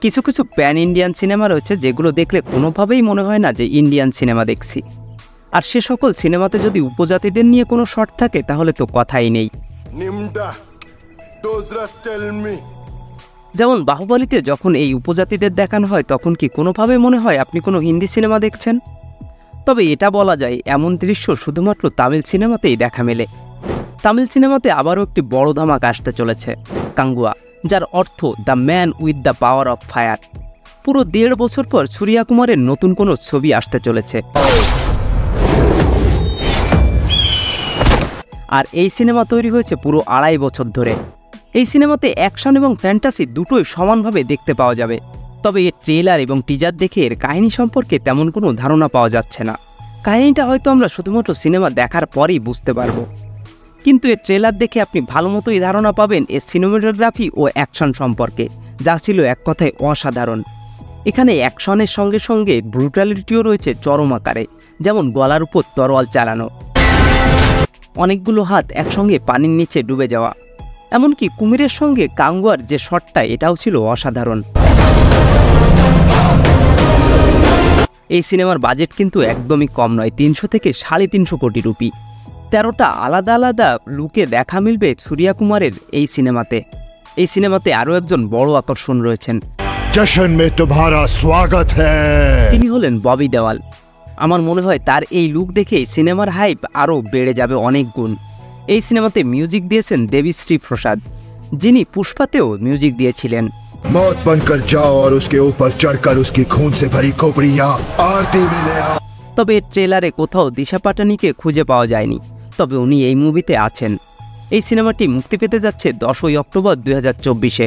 কিছু কিছু pan Indian cinema রয়েছে যেগুলো দেখলে কোনোভাবেই মনে হয় না যে ইন্ডিয়ান সিনেমা দেখছি। আর সে সকল সিনেমাতে যদি উপজাতিদের নিয়ে কোনো শট থাকে তাহলে তো কথাই নেই। যেমন বাহুবলীতে যখন এই উপজাতিদের দেখানো হয় তখন কি কোনোভাবে মনে হয় আপনি কোনো হিন্দি সিনেমা দেখছেন? তবে এটা বলা যায় এমন দৃশ্য শুধুমাত্র তামিল সিনেমাতেই দেখা মেলে। তামিল সিনেমাতে আবারও একটি বড় ধামাকা আসতে চলেছে, কাঙ্গুয়া, যার অর্থ the man with the power of fire. পুরো 1.5 বছর পর সূর্যা কুমারের নতুন কোনো ছবি আসতে চলেছে। আর এই সিনেমা তৈরি হয়েছে পুরো 2.5 বছর ধরে। এই সিনেমাতে অ্যাকশন এবং ফ্যান্টাসি দুটোই সমানভাবে দেখতে পাওয়া যাবে। তবে এর ট্রেলার এবং টিজার দেখে এর কাহিনী সম্পর্কে তেমন কোনো ধারণা পাওয়া যাচ্ছে না। কাহিনীটা হয়তো আমরা শুধুমাত্র সিনেমা দেখার পরেই বুঝতে পারবো, কিন্তু এর ট্রেলার দেখে আপনি ভালো মতোই ধারণা পাবেন এর সিনেমাটোগ্রাফি ও অ্যাকশন সম্পর্কে, যা ছিল এক কথায় অসাধারণ। এখানে অ্যাকশনের সঙ্গে সঙ্গে ব্রুটালিটিও রয়েছে চরম আকারে, যেমন গলার উপর তরোয়াল চালানো, অনেকগুলো হাত একসঙ্গে পানির নিচে ডুবে যাওয়া, এমনকি কুমিরের সঙ্গে কাঙ্গুয়ার যে শটটা এটাও ছিল অসাধারণ। এই সিনেমার বাজেট কিন্তু একদমই কম নয়, 300 থেকে 350 কোটি রুপি। 13টা আলাদা আলাদা লুকে দেখা মিলবে সূর্যা কুমারের এই সিনেমাতে। এই সিনেমাতে আরও একজন বড় আকর্ষণ রয়েছেন, জশন মে তোমারা স্বাগত হ্যায়। তিনি হলেন ববি দেওয়াল। আমার মনে হয় তার এই লুক দেখে সিনেমার হাইপ আরও বেড়ে যাবে অনেক গুণ। এই সিনেমাতে মিউজিক দিয়েছেন দেবীশ্রী প্রসাদ, যিনি পুষ্পাতেও মিউজিক দিয়েছিলেন। मौत बनकर जाओ और उसके ऊपर चढ़कर उसकी खून से भरी खोपड़ियां आरती में ले आओ। তবে ট্রেলারে কোথাও দিশা পাটানিকে খুঁজে পাওয়া যায়নি, তবে উনি এই মুভিতে আছেন। এই সিনেমাটি মুক্তি পেতে যাচ্ছে 10ই অক্টোবর 2024-এ।